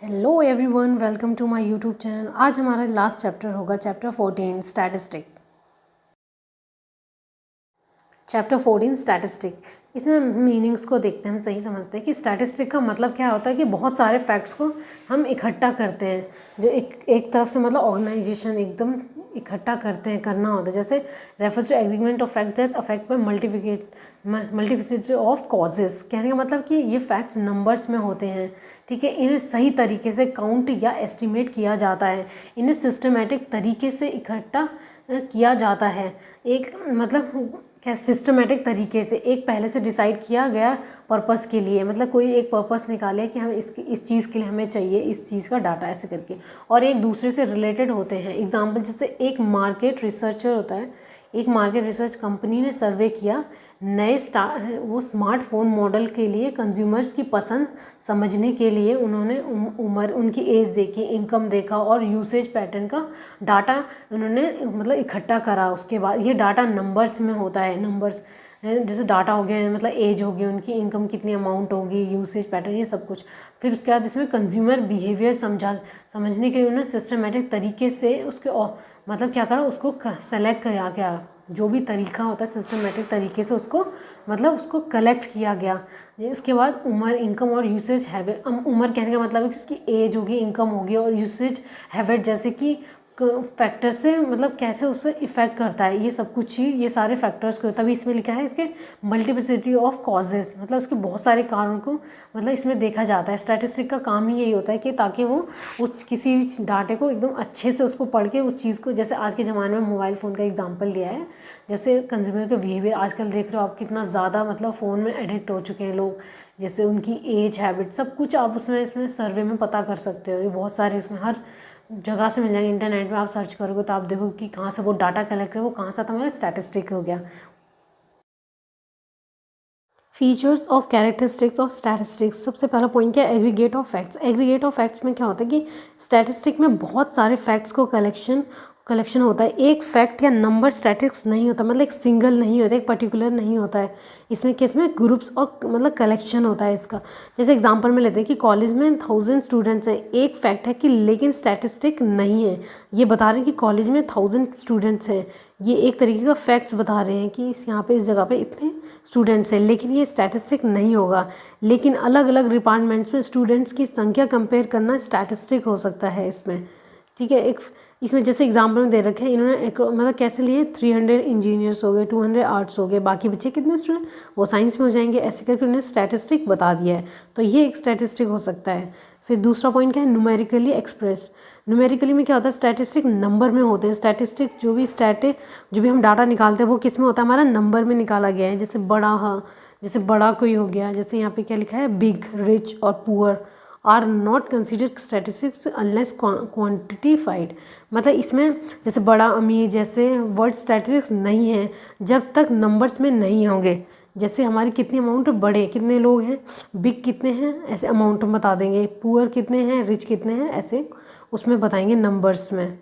Hello everyone, welcome to my YouTube channel. आज हमारा last chapter होगा चैप्टर 14 स्टैटिस्टिक। चैप्टर 14 स्टैटिस्टिक, इसमें meanings को देखते हैं, हम सही समझते हैं कि स्टैटिस्टिक का मतलब क्या होता है कि बहुत सारे फैक्ट्स को हम इकट्ठा करते हैं, जो एक तरफ से मतलब ऑर्गेनाइजेशन एकदम इकट्ठा करते हैं, करना होता है। जैसे refers to aggregate of fact that affect by multiplicity of causes. कहने का मतलब कि ये फैक्ट्स नंबर्स में होते हैं, ठीक है। इन्हें सही तरीके से काउंट या एस्टिमेट किया जाता है, इन्हें सिस्टमेटिक तरीके से इकट्ठा किया जाता है। एक मतलब क्या सिस्टमेटिक तरीके से एक पहले से डिसाइड किया गया पर्पस के लिए, मतलब कोई एक पर्पस निकाले कि हम इस चीज़ के लिए हमें चाहिए इस चीज़ का डाटा, ऐसे करके, और एक दूसरे से रिलेटेड होते हैं। एग्जांपल जैसे एक मार्केट रिसर्चर होता है, एक मार्केट रिसर्च कंपनी ने सर्वे किया नए वो स्मार्टफोन मॉडल के लिए कंज्यूमर्स की पसंद समझने के लिए। उन्होंने उम्र, उनकी एज देखी, इनकम देखा और यूसेज पैटर्न का डाटा उन्होंने मतलब इकट्ठा करा। उसके बाद ये डाटा नंबर्स में होता है, नंबर्स जैसे डाटा हो गया, मतलब एज होगी, उनकी इनकम कितनी अमाउंट होगी, यूसेज पैटर्न, ये सब कुछ। फिर उसके बाद इसमें कंज्यूमर बिहेवियर समझने के लिए उन्होंने सिस्टमेटिक तरीके से उसके मतलब क्या करा, उसको सेलेक्ट किया गया। जो भी तरीका होता है सिस्टमेटिक तरीके से उसको मतलब उसको कलेक्ट किया गया। उसके बाद उम्र, इनकम और यूसेज हैबिट। उम्र कहने का मतलब है कि उसकी एज होगी, इनकम होगी, और यूसेज हैबिट जैसे कि फैक्टर से मतलब कैसे उससे इफ़ेक्ट करता है, ये सब कुछ ही, ये सारे फैक्टर्स को। तभी इसमें लिखा है इसके मल्टीप्लिसिटी ऑफ कॉजेज़, मतलब उसके बहुत सारे कारणों को मतलब इसमें देखा जाता है। स्टैटिस्टिक का काम ही यही होता है कि ताकि वो उस किसी भी डाटे को एकदम अच्छे से उसको पढ़ के उस चीज़ को, जैसे आज के ज़माने में मोबाइल फ़ोन का एग्जाम्पल लिया है, जैसे कंज्यूमर का बिहेवियर आजकल देख रहे हो आप, कितना ज़्यादा मतलब फ़ोन में एडिक्ट हो चुके हैं लोग। जैसे उनकी एज, हैबिट, सब कुछ आप उसमें इसमें सर्वे में पता कर सकते हो। ये बहुत सारे इसमें हर जगह से मिल जाएंगे। इंटरनेट में आप सर्च करोगे तो आप देखोगे कि कहाँ से वो डाटा कलेक्ट है, वो कहाँ से हमारा स्टैटिस्टिक हो गया। Features of characteristics of statistics. सबसे पहला पॉइंट क्या है, aggregate of facts. Aggregate of facts में क्या होता है कि स्टैटिस्टिक में बहुत सारे फैक्ट्स को कलेक्शन होता है। एक फैक्ट या नंबर स्टैटिक्स नहीं होता, मतलब एक सिंगल नहीं होता, एक पर्टिकुलर नहीं होता है। इसमें केस में ग्रुप्स और मतलब कलेक्शन होता है इसका। जैसे एग्जांपल में लेते हैं कि कॉलेज में 1000 स्टूडेंट्स हैं, एक फैक्ट है कि लेकिन स्टैटिस्टिक नहीं है। ये बता रहे हैं कि कॉलेज में 1000 स्टूडेंट्स हैं, ये एक तरीके का फैक्ट्स बता रहे हैं कि यहाँ पे इस जगह पे इतने स्टूडेंट्स हैं, लेकिन ये स्टैटिस्टिक नहीं होगा। लेकिन अलग अलग डिपार्टमेंट्स में स्टूडेंट्स की संख्या कंपेयर करना स्टैटिस्टिक हो सकता है इसमें, ठीक है। एक इसमें जैसे एग्जाम्पल में दे रखे हैं इन्होंने, एक मतलब कैसे लिए, 300 इंजीनियर्स हो गए, 200 आर्ट्स हो गए, बाकी बच्चे कितने स्टूडेंट वो साइंस में हो जाएंगे, ऐसे करके उन्होंने स्टैटिस्टिक बता दिया है। तो ये एक स्टैटिस्टिक हो सकता है। फिर दूसरा पॉइंट क्या है, न्यूमेरिकली एक्सप्रेस। न्यूमेरिकली में क्या होता है, स्टैटिस्टिक नंबर में होते हैं। स्टैटिस्टिक जो भी हम डाटा निकालते हैं वो किस में होता है, हमारा नंबर में निकाला गया है। जैसे बड़ा, हाँ, जैसे बड़ा कोई हो गया, जैसे यहाँ पे क्या लिखा है, बिग, रिच और poor are not considered statistics unless quantified. मतलब इसमें जैसे बड़ा, अमीर जैसे वर्ड स्टैटिस्टिक्स नहीं है जब तक नंबर्स में नहीं होंगे। जैसे हमारी कितनी अमाउंट, बड़े कितने लोग हैं, बिग कितने हैं, ऐसे अमाउंट में बता देंगे, पुअर कितने हैं, रिच कितने हैं, ऐसे उसमें बताएंगे नंबर्स में।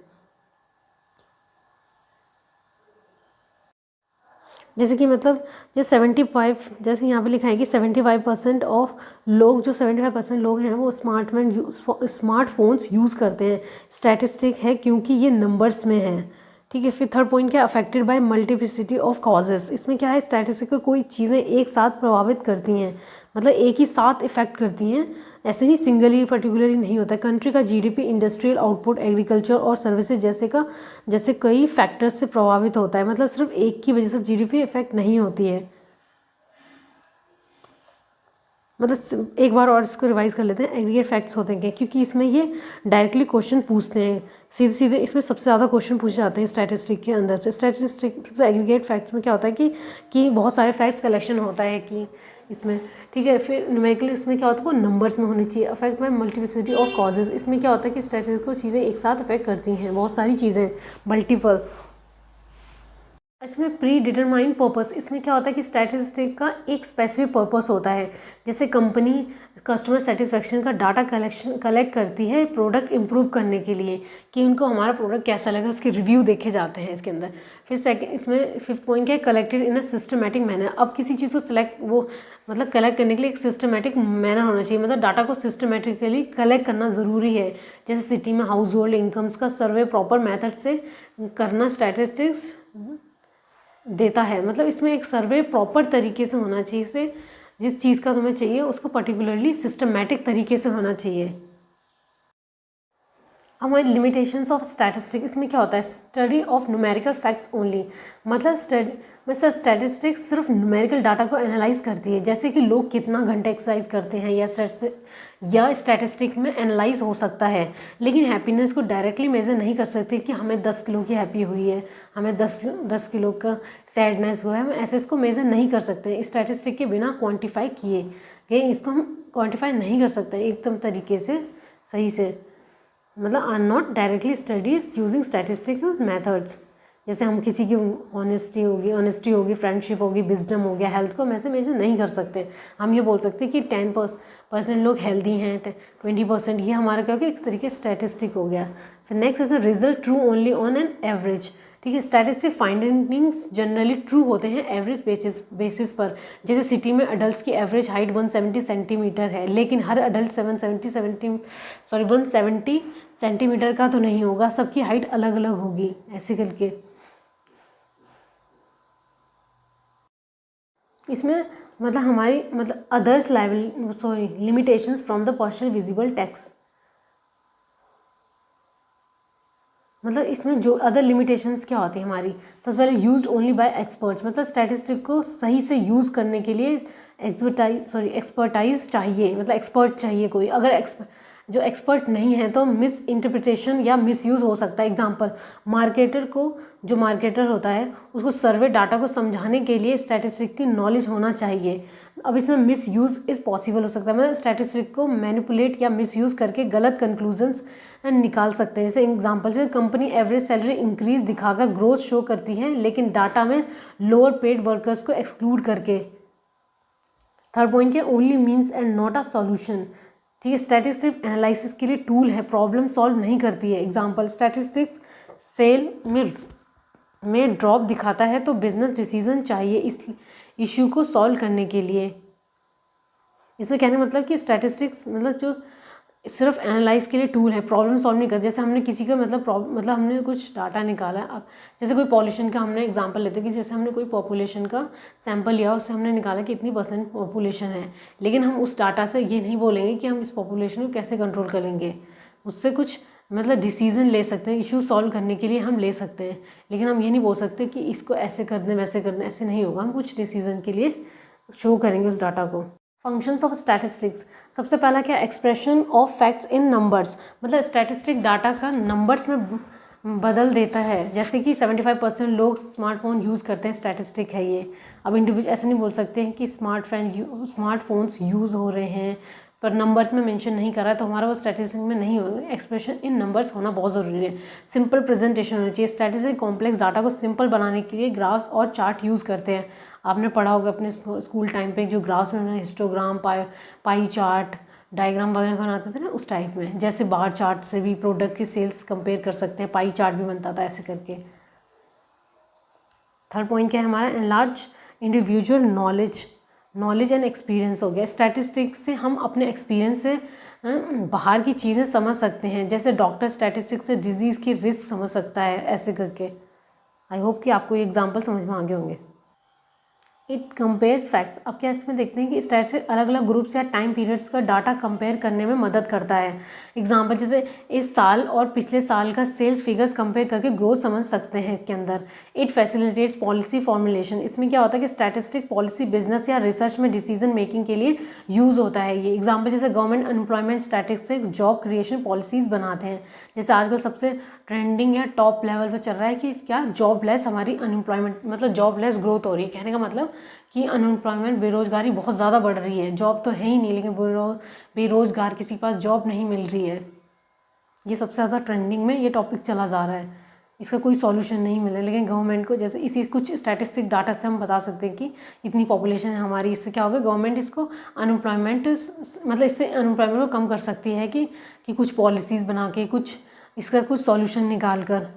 जैसे कि मतलब जैसे 75, जैसे यहाँ पे लिखा है कि 75% ऑफ लोग, जो 75% लोग हैं वो स्मार्टफोन्स यूज़ करते हैं। स्टैटिस्टिक है क्योंकि ये नंबर्स में है, ठीक है। फिर थर्ड पॉइंट क्या, affected by multiplicity of causes. इसमें क्या है, स्टैटिस्टिक को कोई चीज़ें एक साथ प्रभावित करती हैं, मतलब एक ही साथ इफेक्ट करती हैं, ऐसे नहीं सिंगली पर्टिकुलरली नहीं होता है। कंट्री का जीडीपी, इंडस्ट्रियल आउटपुट, एग्रीकल्चर और सर्विसेज जैसे कई फैक्टर्स से प्रभावित होता है, मतलब सिर्फ एक की वजह से जीडीपी इफेक्ट नहीं होती है। मतलब एक बार और इसको रिवाइज कर लेते हैं, एग्रीगेट फैक्ट्स होते हैं क्या, क्योंकि इसमें ये डायरेक्टली क्वेश्चन पूछते हैं, सीधे सीधे इसमें सबसे ज़्यादा क्वेश्चन पूछे जाते हैं स्टैटिस्टिक के अंदर से। स्टैटिस्टिक एग्रीगेट फैक्ट्स में क्या होता है कि बहुत सारे फैक्ट्स कलेक्शन होता है कि इसमें, ठीक है। फिर न्यूमेरिकली इसमें क्या होता है, वो नंबर्स में होनी चाहिए। Affect by multiplicity of causes, इसमें क्या होता है कि स्टैटिस्टिक को चीज़ें एक साथ अफेक्ट करती हैं, बहुत सारी चीज़ें, मल्टीपल। इसमें प्री डिटरमाइंड पर्पस, इसमें क्या होता है कि स्टैटिस्टिक का एक स्पेसिफिक पर्पस होता है। जैसे कंपनी कस्टमर सेटिस्फेक्शन का डाटा कलेक्ट करती है प्रोडक्ट इम्प्रूव करने के लिए, कि उनको हमारा प्रोडक्ट कैसा लगा, उसके रिव्यू देखे जाते हैं इसके अंदर। फिर सेकंड, इसमें फिफ्थ पॉइंट क्या है, collected in a systematic manner. अब किसी चीज़ को मतलब कलेक्ट करने के लिए एक सिस्टमेटिक मैनर होना चाहिए, मतलब डाटा को सिस्टमेटिकली कलेक्ट करना ज़रूरी है। जैसे सिटी में हाउस होल्ड इनकम्स का सर्वे प्रॉपर मेथड से करना स्टैटिस्टिक्स देता है। मतलब इसमें एक सर्वे प्रॉपर तरीके से होना चाहिए, से जिस चीज़ का तुम्हें चाहिए उसको पर्टिकुलरली सिस्टमैटिक तरीके से होना चाहिए। हमारी लिमिटेशंस ऑफ स्टैटिस्टिक, इसमें क्या होता है, study of numerical facts only. मतलब स्टैटिस्टिक्स सिर्फ न्यूमेरिकल डाटा को एनालाइज करती है, जैसे कि लोग कितना घंटे एक्सरसाइज करते हैं, या स्टैटिस्टिक में एनालाइज हो सकता है। लेकिन हैप्पीनेस को डायरेक्टली मेजर नहीं कर सकते कि हमें 10 किलो की हैप्पी हुई है, हमें 10 किलो का सैडनेस हुआ है, हम ऐसे इसको मेजर नहीं कर सकते स्टैटिस्टिक के बिना क्वान्टिफाई किए गए। इसको हम क्वान्टिफाई नहीं कर सकते एकदम तरीके से सही से, मतलब are not directly studies using statistical methods. जैसे हम किसी की ऑनेस्टी होगी, फ्रेंडशिप होगी, विजडम हो गया, हेल्थ को हम ऐसे मेजर नहीं कर सकते। हम ये बोल सकते हैं कि 10% लोग हेल्दी हैं, 20%, ये हमारा क्या हो गया, एक तरीके स्टैटिस्टिक हो गया। फिर नेक्स्ट इसमें result true only on an average. ठीक है, स्टैटिस्टिक फाइंडिंग्स जनरली ट्रू होते हैं एवरेज बेसिस पर। जैसे सिटी में अडल्ट की एवरेज हाइट 170 सेंटीमीटर है, लेकिन हर अडल्ट 170 सेंटीमीटर का तो नहीं होगा, सबकी हाइट अलग अलग होगी, ऐसे करके। इसमें मतलब हमारी मतलब others limitations from the partial visible text. मतलब इसमें जो अदर लिमिटेशंस क्या होती है हमारी, सबसे पहले यूज्ड ओनली बाय एक्सपर्ट्स। मतलब स्टैटिस्टिक को सही से यूज़ करने के लिए एक्सपर्टाइज चाहिए, मतलब एक्सपर्ट चाहिए कोई। अगर जो एक्सपर्ट नहीं है तो मिस इंटरप्रिटेशन या मिस यूज़ हो सकता है। एग्जांपल, जो मार्केटर होता है उसको सर्वे डाटा को समझाने के लिए स्टैटिस्टिक की नॉलेज होना चाहिए। अब इसमें मिस यूज़ इज़ पॉसिबल हो सकता है, मतलब स्टैटिस्टिक को मैनिपुलेट या मिस यूज़ करके गलत कंक्लूजन्स निकाल सकते हैं। जैसे एग्जांपल, जैसे कंपनी एवरेज सैलरी इंक्रीज दिखाकर ग्रोथ शो करती है, लेकिन डाटा में लोअर पेड वर्कर्स को एक्सक्लूड करके। थर्ड पॉइंट क्या, only means and not a solution. ठीक है, स्टैटिस्टिक्स एनालिसिस के लिए टूल है, प्रॉब्लम सॉल्व नहीं करती है। एग्जांपल, स्टैटिस्टिक्स सेल में ड्रॉप दिखाता है तो बिजनेस डिसीजन चाहिए इस इश्यू को सॉल्व करने के लिए। इसमें कहने का मतलब कि स्टैटिस्टिक्स मतलब जो सिर्फ एनालाइज के लिए टूल है, प्रॉब्लम सॉल्व नहीं कर। जैसे हमने किसी का मतलब हमने कुछ डाटा निकाला। अब जैसे कोई पॉल्यूशन का हमने एग्जांपल लेते हैं कि जैसे हमने कोई पॉपुलेशन का सैंपल लिया, उससे हमने निकाला कि इतनी % पॉपुलेशन है, लेकिन हम उस डाटा से ये नहीं बोलेंगे कि हम इस पॉपुलेशन को कैसे कंट्रोल करेंगे। उससे कुछ मतलब डिसीजन ले सकते हैं, इशू सॉल्व करने के लिए हम ले सकते हैं, लेकिन हम ये नहीं बोल सकते कि इसको ऐसे कर दें वैसे कर दें, ऐसे नहीं होगा। हम कुछ डिसीजन के लिए शो करेंगे उस डाटा को। फंक्शंस ऑफ स्टैटिस्टिक्स, सबसे पहला क्या, expression of facts in numbers. मतलब स्टैटिस्टिक डाटा का नंबर्स में बदल देता है। जैसे कि 75% लोग स्मार्टफोन यूज़ करते हैं, स्टैटिस्टिक है ये। अब इंडिविजुअल ऐसे नहीं बोल सकते हैं कि स्मार्टफोन्स यूज़ हो रहे हैं पर नंबर्स में मेंशन नहीं करा, तो हमारा वो स्टैटिस्टिक में नहीं होगा। एक्सप्रेशन इन नंबर्स होना बहुत ज़रूरी है। सिंपल प्रेजेंटेशन होनी चाहिए। स्टैटिस्टिक कॉम्प्लेक्स डाटा को सिंपल बनाने के लिए ग्राफ्स और चार्ट यूज़ करते हैं। आपने पढ़ा होगा अपने स्कूल टाइम पे, जो ग्राफ्स में हिस्टोग्राम, पाई चार्ट, डायग्राम वगैरह बनाते थे ना, उस टाइप में। जैसे बार चार्ट से भी प्रोडक्ट की सेल्स कंपेयर कर सकते हैं, पाई चार्ट भी बनता था ऐसे करके। थर्ड पॉइंट क्या है हमारा, enlarge individual knowledge and experience हो गया। स्टैटिस्टिक्स से हम अपने एक्सपीरियंस से बाहर की चीज़ें समझ सकते हैं। जैसे डॉक्टर स्टैटिस्टिक्स से डिजीज़ की रिस्क समझ सकता है, ऐसे करके। आई होप कि आपको ये एग्जांपल समझ में आ गए होंगे। It compares facts. अब क्या इसमें देखते हैं कि स्टैटिस्टिक्स अलग अलग ग्रुप्स या टाइम पीरियड्स का डाटा कंपेयर करने में मदद करता है। एग्जांपल, जैसे इस साल और पिछले साल का सेल्स फिगर्स कंपेयर करके ग्रोथ समझ सकते हैं इसके अंदर। It facilitates policy formulation. इसमें क्या होता है कि स्टैटिस्टिक पॉलिसी, बिजनेस या रिसर्च में डिसीजन मेकिंग के लिए यूज़ होता है ये। एग्जाम्पल, जैसे government unemployment statistics job creation policies बनाते हैं। जैसे आजकल सबसे ट्रेंडिंग या टॉप लेवल पर चल रहा है कि क्या, जॉबलेस हमारी अनएम्प्लॉयमेंट, मतलब जॉबलेस ग्रोथ हो रही है। कहने का मतलब कि अनएम्प्लॉयमेंट, बेरोजगारी बहुत ज़्यादा बढ़ रही है। जॉब तो है ही नहीं, लेकिन बेरोजगार किसी के पास जॉब नहीं मिल रही है। ये सबसे ज़्यादा ट्रेंडिंग में ये टॉपिक चला जा रहा है। इसका कोई सॉल्यूशन नहीं मिला, लेकिन गवर्नमेंट को जैसे इसी कुछ स्टैटिस्टिक डाटा से हम बता सकते हैं कि इतनी पॉपुलेशन है हमारी, इससे क्या होगा, गवर्नमेंट इसको अनएम्प्लॉयमेंट मतलब इससे अनएम्प्लॉयमेंट को कम कर सकती है कि कुछ पॉलिसीज़ बना के कुछ इसका कुछ सॉल्यूशन निकाल कर।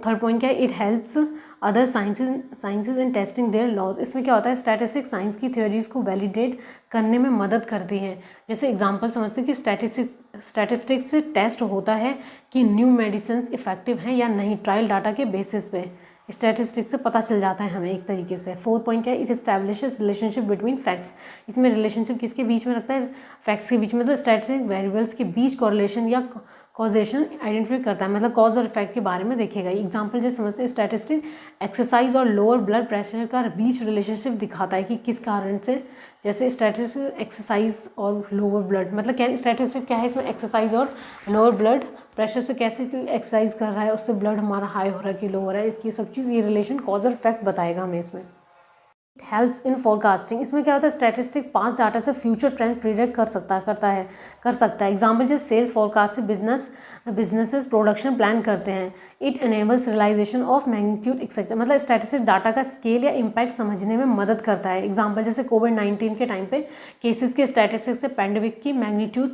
थर्ड पॉइंट क्या है, it helps other sciences in testing their laws. इसमें क्या होता है, स्टैटिस्टिक्स साइंस की थ्योरीज को वैलिडेट करने में मदद करती है। जैसे एग्जांपल समझते हैं कि स्टैटिस्टिक्स से टेस्ट होता है कि न्यू मेडिसिन इफेक्टिव हैं या नहीं, ट्रायल डाटा के बेसिस पे स्टैटिस्टिक्स से पता चल जाता है हमें एक तरीके से। फोर्थ पॉइंट क्या है, it establishes relationship between facts. इसमें रिलेशनशिप किसके बीच में रखता है, फैक्ट्स के बीच में, मतलब स्टैटिस्टिक वेरिएबल्स के बीच कॉरिलेशन या कॉजेशन आइडेंटिफाई करता है, मतलब कॉज और इफेक्ट के बारे में देखेगा। एग्जांपल जैसे समझते हैं, स्टैटिस्टिक एक्सरसाइज और लोअर ब्लड प्रेशर का बीच रिलेशनशिप दिखाता है कि किस कारण से, जैसे स्टैटिस्टिक एक्सरसाइज और लोअर ब्लड, मतलब क्या स्टैटिस्टिक क्या है इसमें, एक्सरसाइज और लोअर ब्लड प्रेशर से कैसे एक्सरसाइज कर रहा है उससे ब्लड हमारा हाई हो रहा है कि लो हो रहा है, ये सब चीज़, ये रिलेशन कॉज और इफेक्ट बताएगा हमें इसमें। It helps in forecasting. इसमें क्या होता है, स्टैटिस्टिक पास्ट डाटा से फ्यूचर ट्रेंड्स प्रिडिक्ट कर सकता है। एग्जाम्पल जैसे सेल्स फोरकास्ट से बिजनेसेस प्रोडक्शन प्लान करते हैं। It enables realization of magnitude etcetera, मतलब स्टैटिस्टिक डाटा का स्केल या इम्पैक्ट समझने में मदद करता है। एग्जाम्पल जैसे कोविड-19 के टाइम पे केसेस के स्टैटिस्टिक्स से पैंडेमिक की मैग्नीट्यूड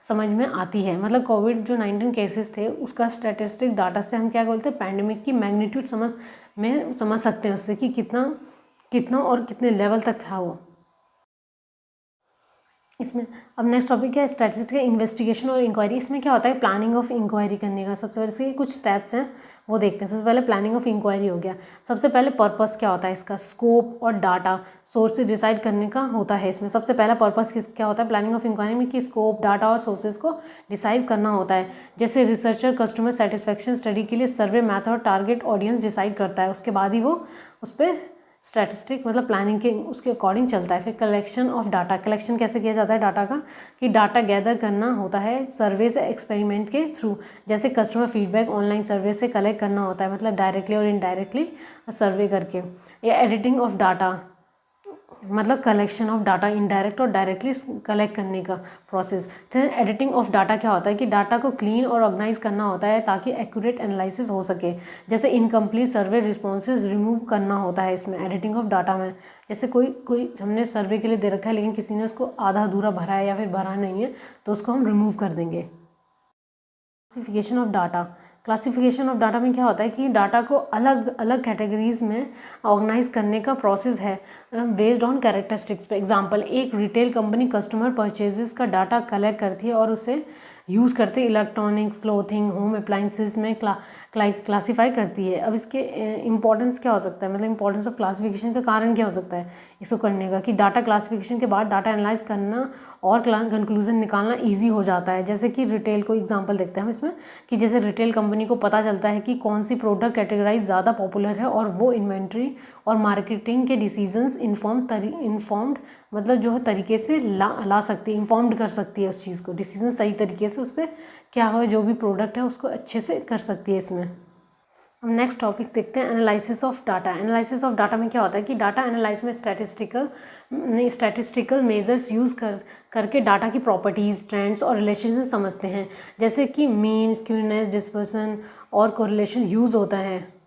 समझ में आती है, मतलब कोविड जो 19 केसेस थे उसका स्टैटिस्टिक डाटा से हम क्या बोलते हैं, पैंडेमिक की मैग्नीट्यूड समझ सकते हैं उससे कि कितना और कितने लेवल तक था वो। इसमें अब नेक्स्ट टॉपिक क्या है, स्टैटिस्टिक्स का इन्वेस्टिगेशन और इंक्वायरी। इसमें क्या होता है, प्लानिंग ऑफ इंक्वायरी करने का। सबसे पहले इसके कुछ स्टेप्स हैं वो देखते हैं। सबसे पहले प्लानिंग ऑफ इंक्वायरी हो गया। सबसे पहले पर्पस क्या होता है इसका, स्कोप और डाटा सोर्सेज डिसाइड करने का होता है इसमें। सबसे पहला पर्पस क्या होता है प्लानिंग ऑफ इंक्वायरी में, कि स्कोप, डाटा और सोर्सेज को डिसाइड करना होता है। जैसे रिसर्चर कस्टमर सेटिस्फेक्शन स्टडी के लिए सर्वे मेथड और टारगेट ऑडियंस डिसाइड करता है, उसके बाद ही वो उस पर स्टैटिस्टिक मतलब प्लानिंग के उसके अकॉर्डिंग चलता है। फिर कलेक्शन ऑफ डाटा, कलेक्शन कैसे किया जाता है डाटा का, कि डाटा गैदर करना होता है सर्वे से एक्सपेरिमेंट के थ्रू। जैसे कस्टमर फीडबैक ऑनलाइन सर्वे से कलेक्ट करना होता है, मतलब डायरेक्टली और इनडायरेक्टली सर्वे करके। या एडिटिंग ऑफ डाटा, मतलब कलेक्शन ऑफ डाटा इनडायरेक्ट और डायरेक्टली कलेक्ट करने का प्रोसेस। तो एडिटिंग ऑफ डाटा क्या होता है, कि डाटा को क्लीन और ऑर्गेनाइज करना होता है ताकि एक्यूरेट एनालिसिस हो सके। जैसे इनकम्प्लीट सर्वे रिस्पॉन्सेज रिमूव करना होता है इसमें एडिटिंग ऑफ डाटा में। जैसे कोई हमने सर्वे के लिए दे रखा है लेकिन किसी ने उसको आधा अधूरा भरा है या फिर भरा नहीं है, तो उसको हम रिमूव कर देंगे। Classification of data, classification of data में क्या होता है कि डाटा को अलग अलग कैटेगरीज में ऑर्गेनाइज करने का प्रोसेस है बेस्ड ऑन कैरेक्टरिस्टिक्स पे। एग्जांपल, एक रिटेल कंपनी कस्टमर परचेजेस का डाटा कलेक्ट करती है और उसे यूज़ करते इलेक्ट्रॉनिक्स, क्लोथिंग, होम अप्लाइंसेस में क्लासीफाई करती है। अब इसके इंपॉर्टेंस क्या हो सकता है, मतलब इंपॉर्टेंस ऑफ क्लासिफिकेशन का कारण क्या हो सकता है इसको करने का, कि डाटा क्लासिफिकेशन के बाद डाटा एनालाइज करना और कंक्लूजन निकालना ईजी हो जाता है। जैसे कि रिटेल को एग्जाम्पल देखते हैं हम इसमें, कि जैसे रिटेल कंपनी को पता चलता है कि कौन सी प्रोडक्ट कैटेगराइज ज़्यादा पॉपुलर है और वो इन्वेंट्री और मार्केटिंग के डिसीजंस इन्फॉर्म्ड मतलब जो है तरीके से ला सकती है, इन्फॉर्म्ड कर सकती है उस चीज़ को, डिसीजन सही तरीके से उससे क्या हो, जो भी प्रोडक्ट है उसको अच्छे से कर सकती है इसमें। हम नेक्स्ट टॉपिक देखते हैं, analysis of data. Analysis of data में क्या होता है कि डाटा एनालाइज में स्टैटिस्टिकल मेजर्स यूज़ करके डाटा की प्रॉपर्टीज़, ट्रेंड्स और रिलेशन समझते हैं। जैसे कि मीन, स्क्यूनेस, डिस्पर्सन और कोरिलेशन यूज़ होता है।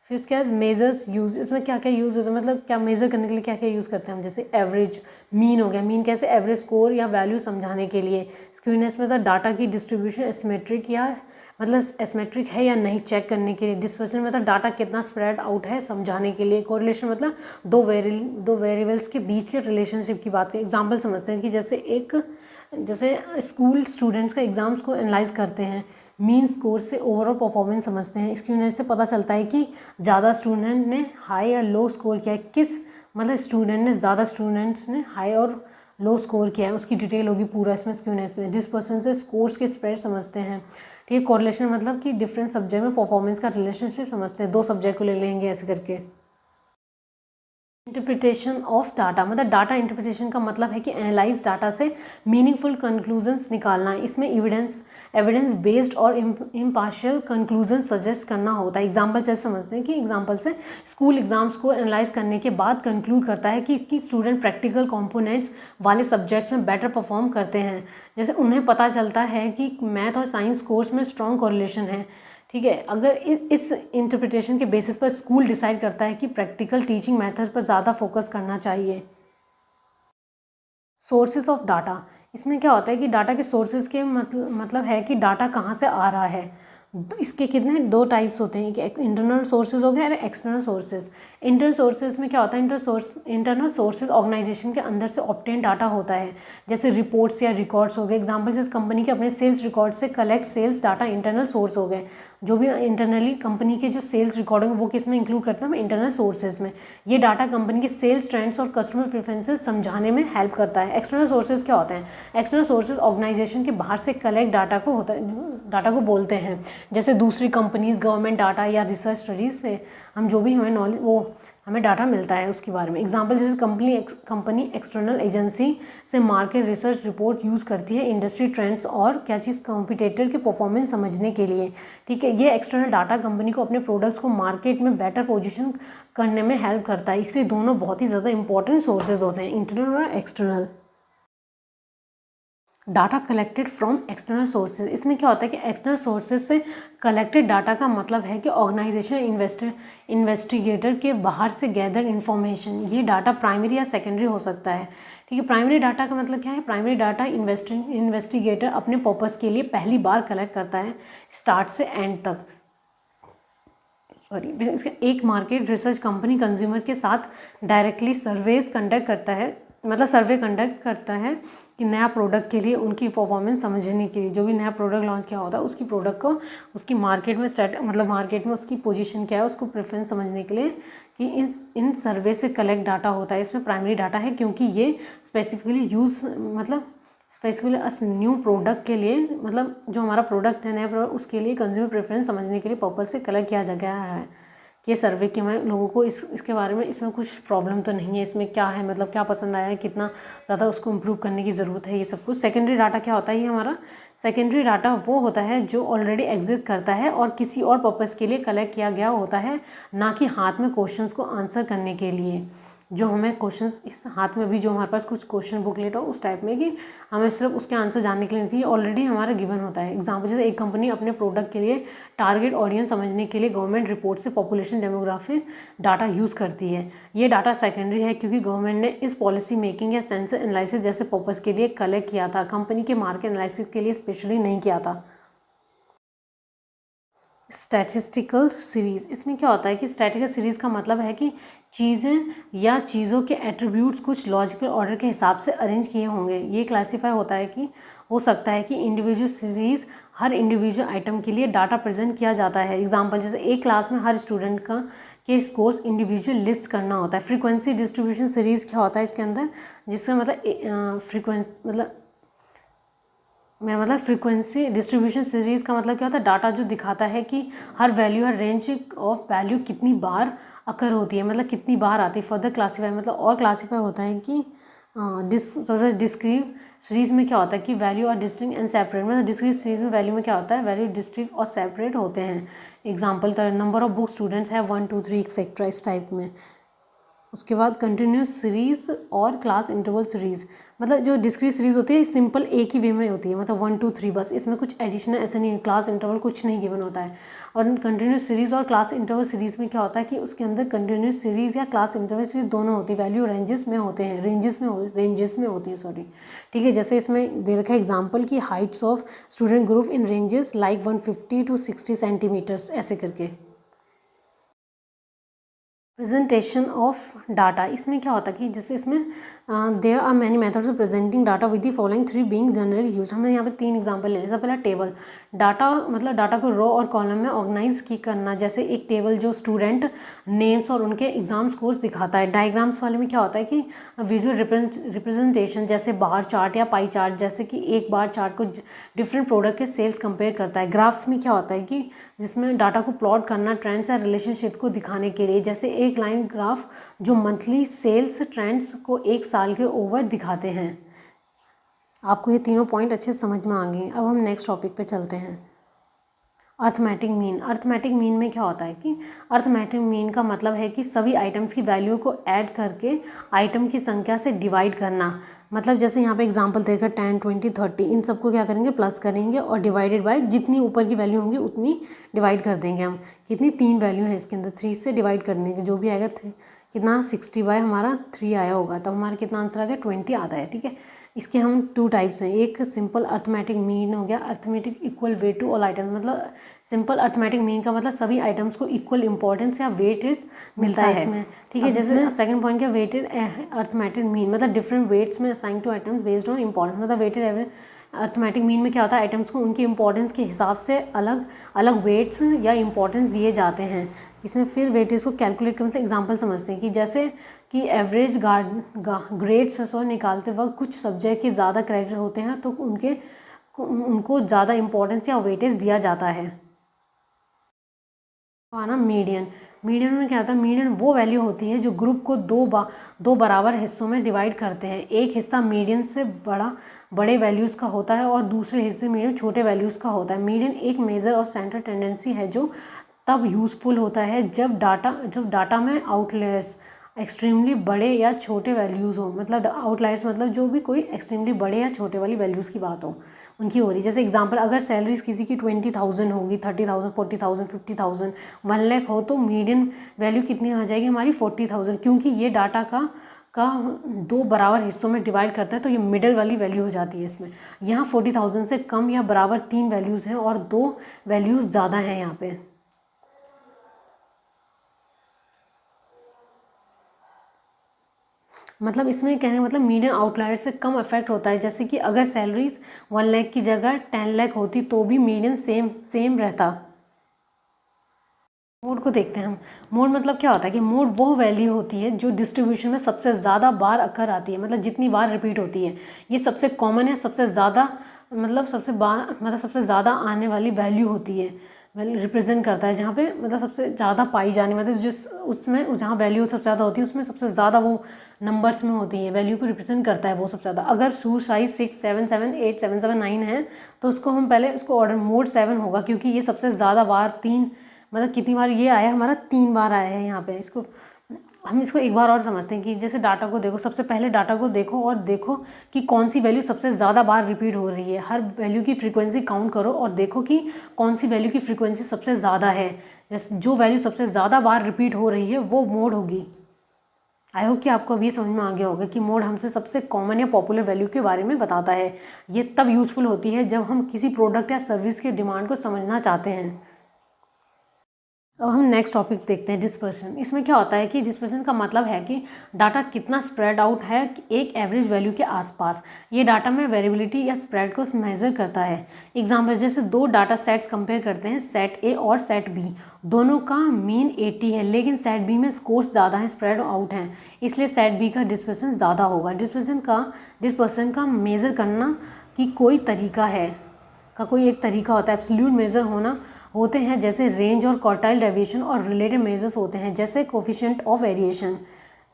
फिर उसके बाद मेजर्स यूज़, इसमें क्या क्या यूज़ होता है, मतलब क्या मेज़र करने के लिए क्या क्या यूज़ करते हैं हम। जैसे एवरेज, मीन हो गया, मीन कैसे एवरेज स्कोर या वैल्यू समझाने के लिए। स्क्यूनेस मतलब डाटा की डिस्ट्रीब्यूशन एसिमेट्रिक या मतलब एसिमेट्रिक है या नहीं चेक करने के लिए। डिस्पर्सन मतलब डाटा कितना स्प्रेड आउट है समझाने के लिए। कोरिलेशन मतलब दो वेरिएबल्स के बीच के रिलेशनशिप की बात करें। एग्जाम्पल समझते हैं कि जैसे स्कूल स्टूडेंट्स का एग्ज़ाम्स को एनालाइज करते हैं, मीन स्कोर से ओवरऑल परफॉर्मेंस समझते हैं। स्क्यूनेस से पता चलता है कि ज़्यादा स्टूडेंट ने हाई या लो स्कोर किया है, स्टूडेंट्स ने हाई और लो स्कोर किया है, उसकी डिटेल होगी पूरा इसमें स्क्यूनेस में। डिस्पर्सन से स्कोर्स के स्प्रेड समझते हैं। ठीक है, कोरिलेशन मतलब कि डिफरेंट सब्जेक्ट में परफॉर्मेंस का रिलेशनशिप समझते हैं। दो सब्जेक्ट को ले लेंगे ऐसे करके। इंटरप्रिटेशन ऑफ डाटा मतलब डाटा इंटरप्रिटेशन का मतलब है कि एनालाइज डाटा से मीनिंगफुल कंक्लूजन्स निकालना है। इसमें एविडेंस बेस्ड और इम्पार्शियल कंक्लूजन सजेस्ट करना होता है। एग्जाम्पल जैसे समझते हैं कि एग्जाम्पल से स्कूल एग्जाम्स को एनालाइज करने के बाद कंक्लूड करता है कि स्टूडेंट प्रैक्टिकल कंपोनेंट्स वाले सब्जेक्ट्स में बेटर परफॉर्म करते हैं। जैसे उन्हें पता चलता है कि मैथ और साइंस कोर्स में स्ट्रॉन्ग कोरिलेशन है। ठीक है। अगर इस इंटरप्रिटेशन के बेसिस पर स्कूल डिसाइड करता है कि प्रैक्टिकल टीचिंग मेथड पर ज़्यादा फोकस करना चाहिए। सोर्सेज ऑफ डाटा, इसमें क्या होता है कि डाटा के सोर्सेज के मतलब है कि डाटा कहाँ से आ रहा है। इसके कितने 2 टाइप्स होते हैं, एक इंटरनल सोर्सेज हो गया और एक्सटर्नल सोर्सेज। इंटरनल सोर्सेज में क्या होता है, इंटरनल सोर्सेज ऑर्गेनाइजेशन के अंदर से ऑब्टेन डाटा होता है, जैसे रिपोर्ट्स या रिकॉर्ड्स हो गए। एग्जाम्पल जैसे कंपनी के अपने सेल्स रिकॉर्ड से collect sales data internal source हो गए। जो भी इंटरनली कंपनी के जो सेल्स रिकॉर्ड होंगे वो किस में इंक्लूड करते हैं, इंटरनल सोर्सेज में। ये डाटा कंपनी के सेल्स ट्रेंड्स और कस्टमर प्रेफरेंसेस समझाने में हेल्प करता है। एक्सटर्नल सोर्सेज क्या होते हैं, एक्सटर्नल सोर्सेज ऑर्गेनाइजेशन के बाहर से कलेक्ट डाटा को डाटा को बोलते हैं, जैसे दूसरी कंपनीज, गवर्नमेंट डाटा या रिसर्च स्टडीज से हम जो भी हमें नॉलेज वो हमें डाटा मिलता है उसके बारे में। एग्जांपल जैसे कंपनी एक्सटर्नल एजेंसी से मार्केट रिसर्च रिपोर्ट यूज़ करती है इंडस्ट्री ट्रेंड्स और क्या चीज़ कॉम्पिटिटर के परफॉर्मेंस समझने के लिए। ठीक है, ये एक्सटर्नल डाटा कंपनी को अपने प्रोडक्ट्स को मार्केट में बेटर पोजीशन करने में हेल्प करता है। इसलिए दोनों बहुत ही ज़्यादा इंपॉर्टेंट सोर्सेज होते हैं, इंटरनल और external. Data collected from external sources, इसमें क्या होता है कि एक्सटर्नल सोर्सेज से कलेक्टेड डाटा का मतलब है कि ऑर्गेनाइजेशन इन्वेस्टिगेटर के बाहर से गैदर इन्फॉर्मेशन। ये डाटा प्राइमरी या सेकेंडरी हो सकता है। ठीक है, प्राइमरी डाटा का मतलब क्या है, प्राइमरी डाटा इन्वेस्टिगेटर अपने पर्पज़ के लिए पहली बार कलेक्ट करता है स्टार्ट से एंड तक। एक मार्केट रिसर्च कंपनी कंज्यूमर के साथ डायरेक्टली सर्वेज कंडक्ट करता है, मतलब सर्वे कंडक्ट करता है कि नया प्रोडक्ट के लिए उनकी परफॉर्मेंस समझने के लिए। जो भी नया प्रोडक्ट लॉन्च किया होता है उसकी प्रोडक्ट को उसकी मार्केट में मार्केट में उसकी पोजीशन क्या है उसको प्रेफरेंस समझने के लिए कि इन सर्वे से कलेक्ट डाटा होता है। इसमें प्राइमरी डाटा है क्योंकि ये स्पेसिफिकली न्यू प्रोडक्ट के लिए, मतलब जो हमारा प्रोडक्ट है नया प्रोडक्ट उसके लिए कंज्यूमर प्रेफरेंस समझने के लिए पर्पज़ से कलेक्ट किया गया है। ये सर्वे कि मैं लोगों को इसके बारे में, इसमें कुछ प्रॉब्लम तो नहीं है, इसमें क्या है, मतलब क्या पसंद आया है, कितना ज़्यादा उसको इम्प्रूव करने की ज़रूरत है, ये सब कुछ। सेकेंडरी डाटा क्या होता है, ये हमारा सेकेंडरी डाटा वो होता है जो ऑलरेडी एग्जिस्ट करता है और किसी और पर्पज़ के लिए कलेक्ट किया गया होता है, ना कि हाथ में क्वेश्चंस को आंसर करने के लिए। जो हमें क्वेश्चंस इस हाथ में भी जो हमारे पास कुछ क्वेश्चन बुकलेट हो उस टाइप में कि हमें सिर्फ उसके आंसर जानने के लिए नहीं, ऑलरेडी हमारा गिवन होता है। एग्जाम्पल जैसे एक कंपनी अपने प्रोडक्ट के लिए टारगेट ऑडियंस समझने के लिए गवर्नमेंट रिपोर्ट से पॉपुलेशन डेमोग्राफी डाटा यूज़ करती है। ये डाटा सेकेंडरी है क्योंकि गवर्नमेंट ने इस पॉलिसी मेकिंग या सेंसर एनालिसिस जैसे पर्पज़ के लिए कलेक्ट किया था, कंपनी के मार्केट एनालिसिस के लिए स्पेशली नहीं किया था। स्टैटिस्टिकल सीरीज़, इसमें क्या होता है कि स्टैटिस्टिकल सीरीज़ का मतलब है कि चीज़ें या चीज़ों के एट्रीब्यूट्स कुछ लॉजिकल ऑर्डर के हिसाब से अरेंज किए होंगे। ये क्लासीफाई होता है कि हो सकता है कि इंडिविजुअल सीरीज़ हर इंडिविजुअल आइटम के लिए डाटा प्रेजेंट किया जाता है। एग्जांपल जैसे एक क्लास में हर स्टूडेंट का के स्कोर्स इंडिविजुअल लिस्ट करना होता है। फ्रीक्वेंसी डिस्ट्रीब्यूशन सीरीज़ क्या होता है इसके अंदर, जिसका मतलब फ्रीक्वेंसी डिस्ट्रीब्यूशन सीरीज़ का मतलब क्या होता है, डाटा जो दिखाता है कि हर वैल्यू, हर रेंज ऑफ वैल्यू कितनी बार अकर होती है, मतलब कितनी बार आती है। फर्दर क्लासीफाई मतलब और क्लासीफाई होता है कि डिस्क्रीट सीरीज़ में क्या होता है कि वैल्यू और डिस्टिंक्ट एंड सेपरेट, मतलब डिस्क्रीट सीरीज़ में वैल्यू में क्या होता है, वैल्यू डिस्टिंक्ट और सेपरेट होते हैं। Example number of book students है 1 2 3 एक्सेट्रा इस टाइप में। उसके बाद कंटिन्यूस सीरीज़ और क्लास इंटरवल सीरीज़, मतलब जो डिस्क्रीट सीरीज़ होती है सिंपल एक ही वे में होती है, मतलब 1 2 3 बस, इसमें कुछ एडिशनल ऐसे नहीं, क्लास इंटरवल कुछ नहीं गिवन होता है। और कंटिन्यूस सीरीज़ और क्लास इंटरवल सीरीज़ में क्या होता है कि उसके अंदर कंटिन्यूस सीरीज़ या क्लास इंटरवल सीरीज़ दोनों होती है, वैल्यू रेंजेस में होते हैं, रेंजेस में होती है, सॉरी। ठीक है, जैसे इसमें दे रखा है एग्जाम्पल की heights of student group in ranges like 150 to 60 centimetres ऐसे करके। प्रेजेंटेशन ऑफ डाटा, इसमें क्या होता है कि जैसे इसमें there are many methods of presenting data with the following 3 being generally used. हमने यहाँ पे 3 एग्जांपल ले लिया। सबसे पहला टेबल, डाटा मतलब डाटा को रो और कॉलम में ऑर्गेनाइज की करना, जैसे एक टेबल जो स्टूडेंट नेम्स और उनके एग्जाम स्कोर्स दिखाता है। डायग्राम्स वाले में क्या होता है कि विजुअल रिप्रेजेंटेशन, जैसे बार चार्ट या पाई चार्ट, जैसे कि एक बार चार्ट को डिफरेंट प्रोडक्ट के सेल्स कंपेयर करता है। ग्राफ्स में क्या होता है कि जिसमें डाटा को प्लॉट करना ट्रेंड्स या रिलेशनशिप को दिखाने के लिए, जैसे एक लाइन ग्राफ जो मंथली सेल्स ट्रेंड्स को एक साल के ओवर दिखाते हैं। आपको ये तीनों पॉइंट अच्छे समझ में आ गए। अब हम नेक्स्ट टॉपिक पे चलते हैं। अर्थमेटिक मीन में क्या होता है कि अर्थमेटिक मीन का मतलब है कि सभी आइटम्स की वैल्यू को ऐड करके आइटम की संख्या से डिवाइड करना। मतलब जैसे यहाँ पे एग्जांपल देकर 10, 20, 30 इन सबको क्या करेंगे, प्लस करेंगे और डिवाइडेड बाय जितनी ऊपर की वैल्यू होंगी उतनी डिवाइड कर देंगे हम। कितनी, 3 वैल्यू है इसके अंदर, 3 से डिवाइड कर देंगे, जो भी आएगा कितना 60 बाय हमारा 3 आया होगा, तब हमारा कितना आंसर आ गया 20 आता है। ठीक है, इसके हम 2 टाइप्स हैं, एक सिंपल अर्थमेटिक मीन हो गया, arithmetic equal weight to all items. मतलब सिंपल अर्थमेटिक मीन का मतलब सभी आइटम्स को इक्वल इंपॉर्टेंस या वेटेज मिलता है इसमें। ठीक है, जैसे सेकंड पॉइंट क्या, वेटेड अर्थमेटिक मीन मतलब डिफरेंट वेट्स में assign to items based on importance. मतलब वेटेड एवरेज अर्थमेटिक मीन में क्या होता है, आइटम्स को उनकी इंपॉर्टेंस के हिसाब से अलग अलग वेट्स या इंपॉर्टेंस दिए जाते हैं। इसमें फिर वेटेज को कैलकुलेट करते एग्जांपल समझते हैं कि जैसे कि एवरेज ग्रेड्स निकालते वक्त कुछ सब्जेक्ट के ज़्यादा क्रेडिट होते हैं तो उनको ज़्यादा इंपॉर्टेंस या वेटेज दिया जाता है। आना मीडियन में क्या होता है, मीडियन वो वैल्यू होती है जो ग्रुप को दो बराबर हिस्सों में डिवाइड करते हैं। एक हिस्सा मीडियन से बड़े वैल्यूज़ का होता है और दूसरे हिस्से मीडियन छोटे वैल्यूज़ का होता है। मीडियन एक मेजर और सेंट्रल टेंडेंसी है जो तब यूज़फुल होता है जब डाटा में आउटलेयर्स एक्सट्रीमली बड़े या छोटे वैल्यूज़ हो। मतलब आउटलायर्स मतलब जो भी कोई एक्सट्रीमली बड़े या छोटे वाली वैल्यूज़ की बात हो, उनकी हो रही। जैसे एग्जांपल, अगर सैलरीज किसी की 20,000 होगी, 30,000, 40,000, 50,000, 1 लाख हो तो मीडियन वैल्यू कितनी आ जाएगी हमारी 40,000, क्योंकि ये डाटा का 2 बराबर हिस्सों में डिवाइड करता है तो ये मिडल वाली वैल्यू हो जाती है इसमें। यहाँ 40,000 से कम या बराबर 3 वैल्यूज़ हैं और 2 वैल्यूज़ ज़्यादा हैं यहाँ पे। मतलब इसमें कहने का मतलब मीडियन आउटलायर से कम इफेक्ट होता है। जैसे कि अगर सैलरीज 1 लाख की जगह 10 लाख होती तो भी मीडियन सेम रहता। मोड को देखते हैं हम। मोड मतलब क्या होता है कि मोड वो वैल्यू होती है जो डिस्ट्रीब्यूशन में सबसे ज़्यादा बार अकर आती है, मतलब जितनी बार रिपीट होती है। ये सबसे कॉमन है, सबसे ज़्यादा मतलब सबसे ज़्यादा आने वाली वैल्यू होती है, वैल्यू रिप्रेजेंट करता है जहाँ पे मतलब सबसे ज़्यादा पाई जाने, मतलब जो उसमें जहाँ वैल्यू सबसे ज़्यादा होती है उसमें सबसे ज़्यादा वो नंबर्स में होती है, वैल्यू को रिप्रेजेंट करता है वो सबसे ज़्यादा। अगर शू साइज 6, 7, 7, 8, 7, 7, 9 है तो उसको हम पहले उसको ऑर्डर मोड 7 होगा, क्योंकि ये सबसे ज़्यादा बार 3 मतलब कितनी बार ये आया हमारा 3 बार आया है यहाँ पे। हम इसको एक बार और समझते हैं कि जैसे डाटा को देखो, सबसे पहले डाटा को देखो और देखो कि कौन सी वैल्यू सबसे ज़्यादा बार रिपीट हो रही है। हर वैल्यू की फ्रीक्वेंसी काउंट करो और देखो कि कौन सी वैल्यू की फ्रीक्वेंसी सबसे ज़्यादा है। जैसे जो वैल्यू सबसे ज़्यादा बार रिपीट हो रही है वो मोड होगी। आई होप कि आपको अभी समझ में आ गया होगा कि मोड हमसे सबसे कॉमन या पॉपुलर वैल्यू के बारे में बताता है। ये तब यूज़फुल होती है जब हम किसी प्रोडक्ट या सर्विस के डिमांड को समझना चाहते हैं। अब हम नेक्स्ट टॉपिक देखते हैं, डिस्पर्सन। इसमें क्या होता है कि डिस्पर्सन का मतलब है कि डाटा कितना स्प्रेड आउट है एक एवरेज वैल्यू के आसपास। ये डाटा में वेरिएबिलिटी या स्प्रेड को मेजर करता है। एग्जांपल, जैसे 2 डाटा सेट्स कंपेयर करते हैं, सेट ए और सेट बी। दोनों का मीन 80 है, लेकिन सेट बी में स्कोर्स ज़्यादा हैं, स्प्रेड आउट हैं, इसलिए सेट बी का डिस्पर्सन ज़्यादा होगा। डिस्पर्सन का मेज़र करना की कोई तरीका है, का कोई एक तरीका होता है। एब्सोल्यूट मेजर होते हैं जैसे रेंज और क्वार्टाइल डेविएशन, और रिलेटिव मेजर्स होते हैं जैसे कोफिशिएंट ऑफ वेरिएशन।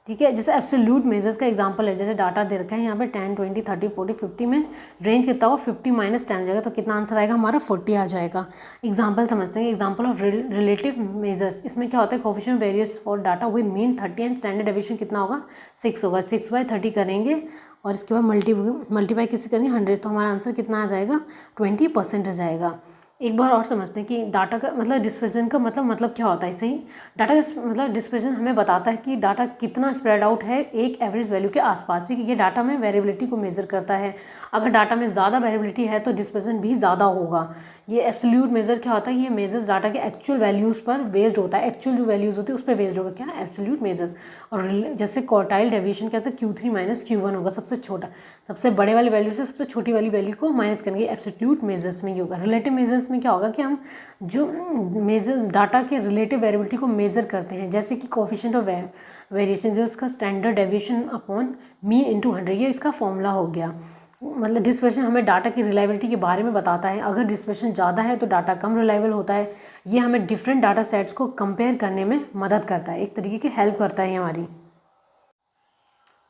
ठीक है, जैसे एब्सोल्यूट मेजर्स का एग्जांपल है, जैसे डाटा दे रखा है यहाँ पे 10, 20, 30, 40, 50 में रेंज कितना होगा 50 - 10 जाएगा तो कितना आंसर आएगा हमारा 40 आ जाएगा। एग्जांपल समझते हैं, एग्जांपल ऑफ रिलेटिव मेजर्स। इसमें क्या होता है, coefficient various for data with mean 30 and standard deviation कितना होगा 6 होगा। 6/30 करेंगे और इसके बाद मल्टीप्लाई किससे करेंगे 100, तो हमारा आंसर कितना आ जाएगा 20% आ जाएगा। एक बार और समझते हैं कि डाटा का मतलब डिस्पर्सन का मतलब क्या होता है। सही, डाटा का मतलब डिस्पर्सन हमें बताता है कि डाटा कितना स्प्रेड आउट है एक एवरेज वैल्यू के आसपास। ठीक है, ये डाटा में वेरिएबिलिटी को मेजर करता है। अगर डाटा में ज़्यादा वेरिएबिलिटी है तो डिस्पर्सन भी ज़्यादा होगा। ये एब्सोल्यूट मेजर क्या होता है, ये मेजर्स डाटा के एक्चुअल वैल्यूज़ पर बेस्ड होता है। एक्चुअल जो वैल्यूज़ होती है उस पर बेस्ड होगा क्या, एब्सोल्यूट मेजर्स। और जैसे क्वार्टाइल डेविएशन क्या होता है, Q3 - Q1 होगा, सबसे छोटा, सबसे बड़े वाली वैल्यू से सबसे छोटी वाली वैल्यू को माइनस करेंगे। एब्सोल्यूट मेजर्स में ये होगा। रिलेटिव मेजर्स में क्या होगा कि हम जो मेजर डाटा के रिलेटिव वेरिएबिलिटी को मेजर करते हैं, जैसे कि कोफिशिएंट ऑफ वेरिएशन जो इसका standard deviation upon mean into 100, ये इसका फॉर्मूला हो गया। मतलब डिस्पर्सन हमें डाटा की रिलायबिलिटी के बारे में बताता है। अगर डिस्पर्सन ज़्यादा है तो डाटा कम रिलायबल होता है। ये हमें डिफरेंट डाटा सेट्स को कंपेयर करने में मदद करता है, एक तरीके की हेल्प करता है हमारी।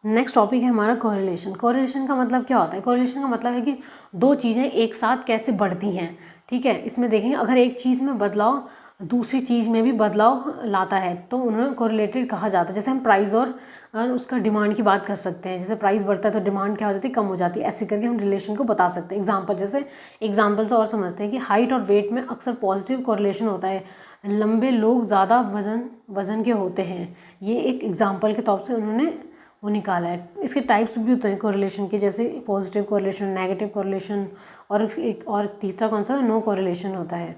नेक्स्ट टॉपिक है हमारा कोरिलेशन। कोरिलेशन का मतलब क्या होता है? कोरिलेशन का मतलब है कि दो चीज़ें एक साथ कैसे बढ़ती हैं, ठीक है। इसमें देखेंगे अगर एक चीज़ में बदलाव दूसरी चीज़ में भी बदलाव लाता है तो उन्हें कोरिलेटेड कहा जाता है। जैसे हम प्राइस और उसका डिमांड की बात कर सकते हैं। जैसे प्राइस बढ़ता है तो डिमांड क्या हो जाती है, कम हो जाती है। ऐसे करके हम रिलेशन को बता सकते हैं। एग्जाम्पल से और समझते हैं कि हाइट और वेट में अक्सर पॉजिटिव कोरिलेशन होता है। लंबे लोग ज़्यादा वजन के होते हैं। ये एक एग्जाम्पल के तौर से उन्होंने वो निकाला है। इसके टाइप्स भी होते हैं कोरिलेशन के, जैसे पॉजिटिव कोरिलेशन, नेगेटिव कोरिलेशन, और तीसरा कौन सा, नो कोरिलेशन होता है।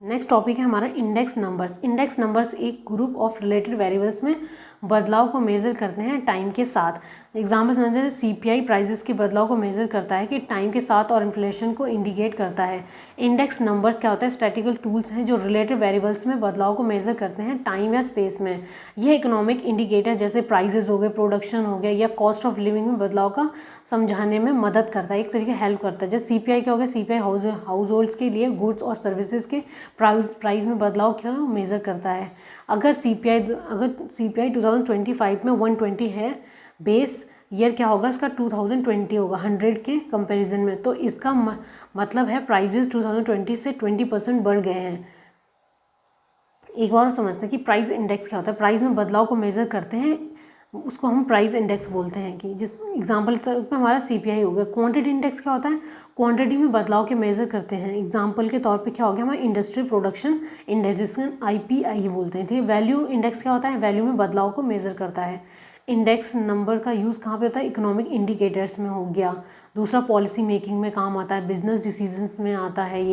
नेक्स्ट टॉपिक है हमारा इंडेक्स नंबर्स। इंडेक्स नंबर्स एक ग्रुप ऑफ रिलेटेड वेरिएबल्स में बदलाव को मेज़र करते हैं टाइम के साथ। एग्जाम्पल समझते हैं, सीपीआई प्राइसेस के बदलाव को मेज़र करता है कि टाइम के साथ और इन्फ्लेशन को इंडिकेट करता है। इंडेक्स नंबर्स क्या होता है, स्टैटिकल टूल्स हैं जो रिलेटेड वेरिएबल्स में बदलाव को मेज़र करते हैं टाइम या स्पेस में। यह इकोनॉमिक इंडिकेटर जैसे प्राइजेस हो गए, प्रोडक्शन हो गया या कॉस्ट ऑफ लिविंग में बदलाव का समझाने में मदद करता है, एक तरीके हेल्प करता है। जैसे सीपीआई क्या हो गया, सीपीआई हाउस होल्ड्स के लिए गुड्स और सर्विसेज के प्राइस में बदलाव क्या मेज़र करता है। अगर सीपीआई 2025 में 120 है, बेस ईयर क्या होगा इसका 2020 होगा 100 के कंपैरिजन में, तो इसका मतलब है प्राइजेस 2020 से 20% बढ़ गए हैं। एक बार और समझते हैं कि प्राइस इंडेक्स क्या होता है। प्राइस में बदलाव को मेज़र करते हैं, उसको हम प्राइस इंडेक्स बोलते हैं। कि जिस एग्जांपल में हमारा सीपीआई हो गया। क्वांटिटी इंडेक्स क्या होता है, क्वांटिटी में बदलाव के मेज़र करते हैं। एग्जांपल के तौर पे क्या हो गया हमारा इंडस्ट्रियल प्रोडक्शन इंडेक्स, जिसमें आईपीआई बोलते हैं, ठीक है। वैल्यू इंडेक्स क्या होता है, वैल्यू में बदलाव को मेज़र करता है। इंडेक्स नंबर का यूज़ कहाँ पे होता है, इकोनॉमिक इंडिकेटर्स में हो गया। दूसरा पॉलिसी मेकिंग में काम आता है, बिजनेस डिसीजंस में आता है।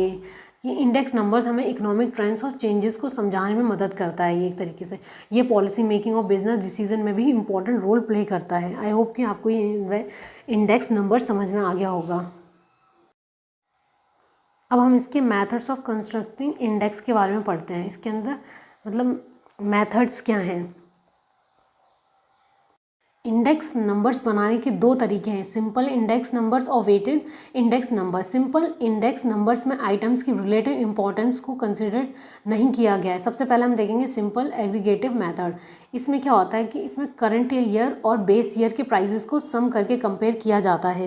ये इंडेक्स नंबर्स हमें इकोनॉमिक ट्रेंड्स और चेंजेस को समझाने में मदद करता है। ये एक तरीके से ये पॉलिसी मेकिंग और बिजनेस डिसीजन में भी इंपॉर्टेंट रोल प्ले करता है। आई होप कि आपको ये इंडेक्स नंबर समझ में आ गया होगा। अब हम इसके मेथड्स ऑफ कंस्ट्रक्टिंग इंडेक्स के बारे में पढ़ते हैं। इसके अंदर मतलब मेथड्स क्या हैं। इंडेक्स नंबर्स बनाने के दो तरीके हैं, सिंपल इंडेक्स नंबर्स और weighted index number. Simple index numbers में आइटम्स की रिलेटिव इंपॉर्टेंस को कंसिडर नहीं किया गया है। सबसे पहले हम देखेंगे सिंपल एग्रीगेटिव मेथड। इसमें क्या होता है कि इसमें करंट ईयर और बेस ईयर के प्राइसेस को सम करके कंपेयर किया जाता है।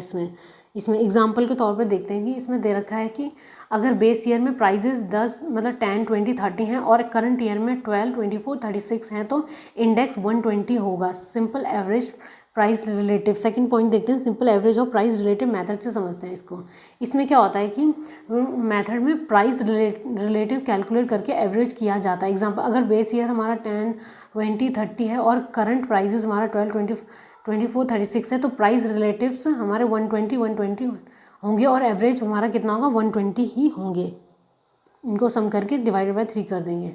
इसमें एग्जाम्पल के तौर पर देखते हैं कि इसमें दे रखा है कि अगर बेस ईयर में प्राइजेस 10 मतलब 10, 20, 30 हैं और करंट ईयर में 12, 24, 36 हैं तो इंडेक्स 120 होगा। Simple average price relative. Second point देखते हैं, सिंपल एवरेज और प्राइस रिलेटिव मेथड से समझते हैं इसको। इसमें क्या होता है कि मेथड में प्राइस रिलेटिव कैलकुलेट करके एवरेज किया जाता है। एग्जाम्पल अगर बेस ईयर हमारा 10, 20, 30 है और करंट प्राइजेस हमारा 12, 24, 36 है तो प्राइस रिलेटिव्स हमारे 120 होंगे और एवरेज हमारा कितना होगा 120 ही होंगे। इनको सम करके डिवाइडेड बाय 3 कर देंगे।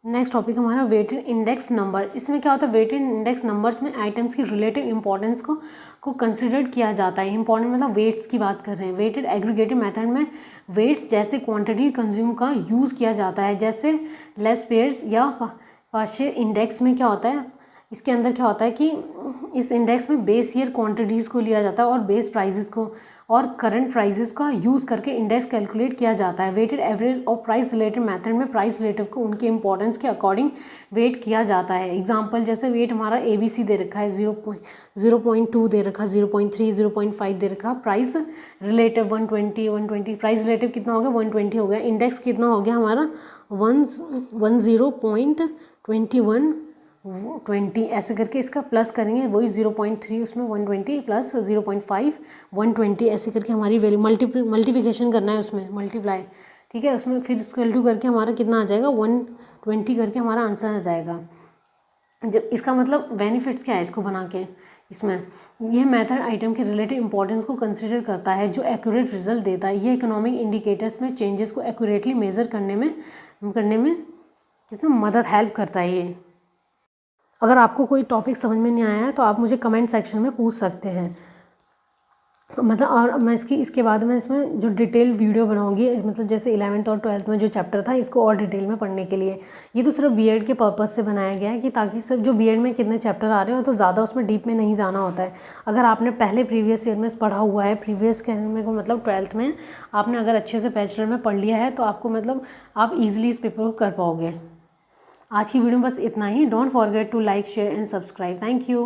नेक्स्ट टॉपिक हमारा वेटेड इंडेक्स नंबर। इसमें क्या होता है, वेटेड इंडेक्स नंबर्स में आइटम्स की रिलेटिव इंपॉर्टेंस को कंसिडर किया जाता है। इंपॉर्टेंट मतलब वेट्स की बात कर रहे हैं। वेटेड एग्रीगेटिव मेथड में वेट्स जैसे क्वांटिटी कंज्यूम का यूज़ किया जाता है। जैसे लेस पेयर्स या पार्शियल इंडेक्स में क्या होता है, इसके अंदर क्या होता है कि इस इंडेक्स में बेस ईयर क्वांटिटीज़ को लिया जाता है और बेस प्राइजेस को और करंट प्राइजेस का यूज़ करके इंडेक्स कैलकुलेट किया जाता है। वेटेड एवरेज और प्राइस रिलेटेड मेथड में प्राइस रिलेटिव को उनके इंपॉर्टेंस के अकॉर्डिंग वेट किया जाता है। एग्जांपल जैसे वेट हमारा ABC दे रखा है 0.2 दे रखा, 0.3, 0.5 दे रखा। प्राइस रिलेटिव 120, प्राइस रिलेटिव कितना हो गया 120 हो गया। इंडेक्स कितना हो गया हमारा 10.20 ऐसे करके इसका प्लस करेंगे, वही 0.3 उसमें 120 प्लस 0.5 120 ऐसे करके हमारी वैल्यू मल्टीप्लिकेशन करना है उसमें मल्टीप्लाई, ठीक है। उसमें फिर इसको इक्वल टू करके हमारा कितना आ जाएगा 120 करके हमारा आंसर आ जाएगा। जब इसका मतलब बेनिफिट्स क्या है इसको बना के, इसमें यह मेथड आइटम के रिलेटिव इंपॉर्टेंस को कंसिडर करता है जो एक्यूरेट रिजल्ट देता है। ये इकोनॉमिक इंडिकेटर्स में चेंजेस को एक्यूरेटली मेज़र करने में किसी मदद हेल्प करता है। ये अगर आपको कोई टॉपिक समझ में नहीं आया है तो आप मुझे कमेंट सेक्शन में पूछ सकते हैं, मतलब। और मैं इसके बाद में इसमें जो डिटेल वीडियो बनाऊंगी, मतलब जैसे 11th और 12th में जो चैप्टर था इसको और डिटेल में पढ़ने के लिए। ये तो सिर्फ बीएड के पर्पज़ से बनाया गया है कि ताकि सिर्फ जो बीएड में कितने चैप्टर आ रहे हो तो ज़्यादा उसमें डीप में नहीं जाना होता है। अगर आपने पहले प्रीवियस ईयर में पढ़ा हुआ है, प्रीवियस कहने को मतलब 12th में आपने अगर अच्छे से बैचलर में पढ़ लिया है तो आपको मतलब आप ईजिली इस पेपर को कर पाओगे। आज की वीडियो में बस इतना ही। Don't forget to like share and subscribe. Thank you.